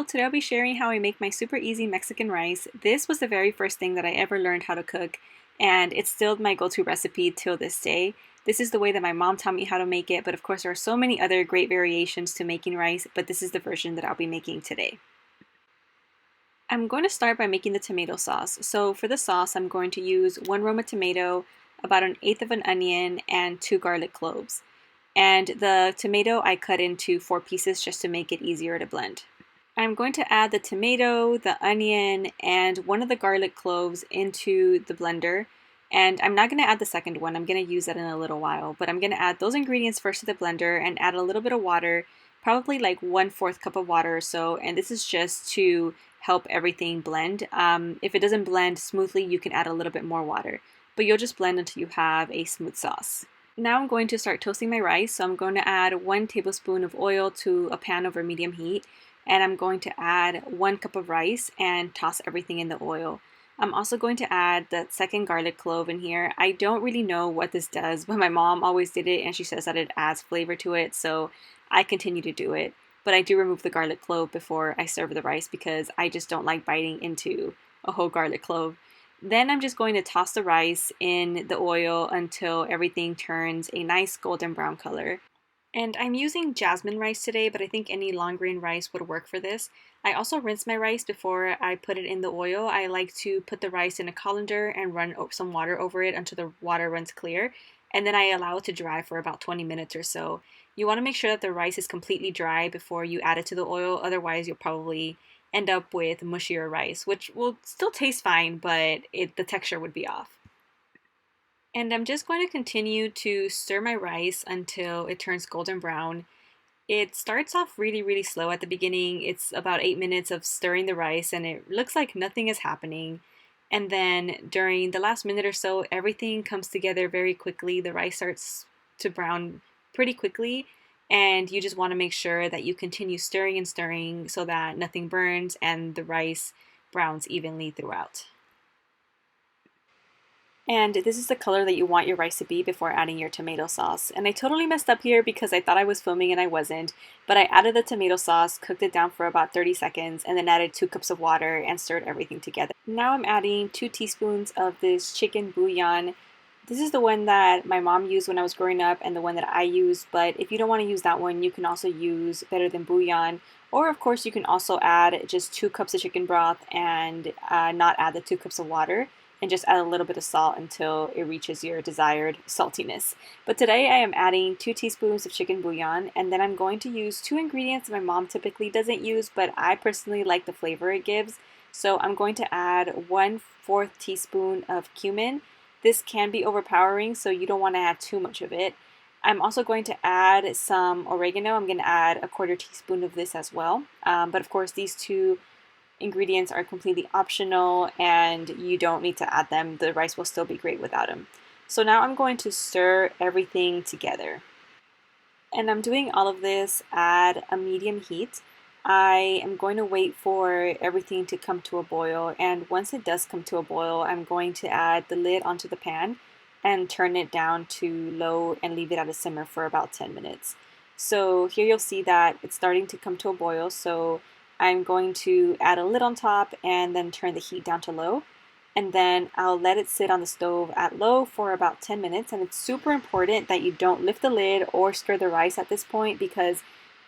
tutorial. Today I'll be sharing how I make my super easy Mexican rice. This was the very first thing that I ever learned how to cook, and it's still my go-to recipe till this day. This is the way that my mom taught me how to make it, but of course there are so many other great variations to making rice, but this is the version that I'll be making today. I'm going to start by making the tomato sauce. So for the sauce, I'm going to use 1 Roma tomato, about 1/8 of an onion, and 2 garlic cloves. And the tomato I cut into 4 pieces just to make it easier to blend. I'm going to add the tomato, the onion, and 1 of the garlic cloves into the blender. And I'm not going to add the second one, I'm going to use that in a little while. But I'm going to add those ingredients first to the blender and add a little bit of water, probably like 1/4 cup of water or so. And this is just to help everything blend. If it doesn't blend smoothly, you can add a little bit more water. But you'll just blend until you have a smooth sauce. Now I'm going to start toasting my rice, so I'm going to add 1 tablespoon of oil to a pan over medium heat, and I'm going to add 1 cup of rice and toss everything in the oil. I'm also going to add the second garlic clove in here. I don't really know what this does, but my mom always did it and she says that it adds flavor to it, so I continue to do it. But I do remove the garlic clove before I serve the rice because I just don't like biting into a whole garlic clove. Then I'm just going to toss the rice in the oil until everything turns a nice golden brown color. And I'm using jasmine rice today, but I think any long grain rice would work for this. I also rinse my rice before I put it in the oil. I like to put the rice in a colander and run some water over it until the water runs clear. And then I allow it to dry for about 20 minutes or so. You want to make sure that the rice is completely dry before you add it to the oil, otherwise you'll probably end up with mushier rice, which will still taste fine, but the texture would be off. And I'm just going to continue to stir my rice until it turns golden brown. It starts off really slow at the beginning. It's about 8 minutes of stirring the rice and it looks like nothing is happening. And then during the last minute or so, everything comes together very quickly. The rice starts to brown pretty quickly. And you just want to make sure that you continue stirring and stirring so that nothing burns and the rice browns evenly throughout. And this is the color that you want your rice to be before adding your tomato sauce. And I totally messed up here because I thought I was filming and I wasn't. But I added the tomato sauce, cooked it down for about 30 seconds, and then added 2 cups of water and stirred everything together. Now I'm adding 2 teaspoons of this chicken bouillon. This is the one that my mom used when I was growing up and the one that I use, but if you don't want to use that one, you can also use Better Than Bouillon. Or of course you can also add just 2 cups of chicken broth and not add the 2 cups of water and just add a little bit of salt until it reaches your desired saltiness. But today I am adding 2 teaspoons of chicken bouillon, and then I'm going to use 2 ingredients that my mom typically doesn't use, but I personally like the flavor it gives. So I'm going to add 1/4 teaspoon of cumin. This can be overpowering, so you don't want to add too much of it. I'm also going to add some oregano. I'm going to add 1/4 teaspoon of this as well. But of course, these 2 ingredients are completely optional and you don't need to add them. The rice will still be great without them. So now I'm going to stir everything together. And I'm doing all of this at a medium heat. I am going to wait for everything to come to a boil, and once it does come to a boil, I'm going to add the lid onto the pan and turn it down to low and leave it at a simmer for about 10 minutes. So here you'll see that it's starting to come to a boil, so I'm going to add a lid on top and then turn the heat down to low. And then I'll let it sit on the stove at low for about 10 minutes. And it's super important that you don't lift the lid or stir the rice at this point because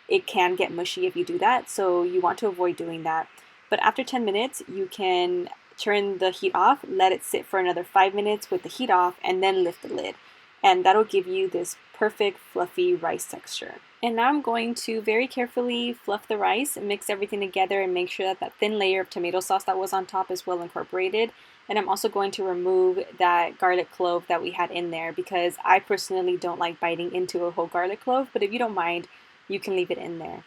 it can get mushy if you do that. So you want to avoid doing that. But after 10 minutes, you can turn the heat off, let it sit for another 5 minutes with the heat off, and then lift the lid. And that'll give you this perfect fluffy rice texture. And now I'm going to very carefully fluff the rice and mix everything together and make sure that that thin layer of tomato sauce that was on top is well incorporated. And I'm also going to remove that garlic clove that we had in there because I personally don't like biting into a whole garlic clove, but if you don't mind, you can leave it in there.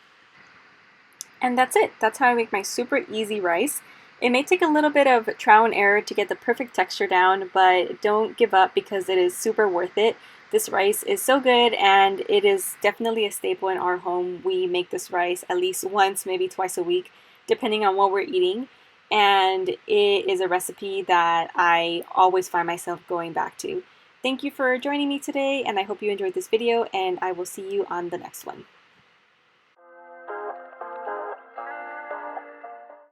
And that's it. That's how I make my super easy rice. It may take a little bit of trial and error to get the perfect texture down, but don't give up because it is super worth it. This rice is so good and it is definitely a staple in our home. We make this rice at least once, maybe twice a week, depending on what we're eating. And it is a recipe that I always find myself going back to. Thank you for joining me today, and I hope you enjoyed this video, and I will see you on the next one.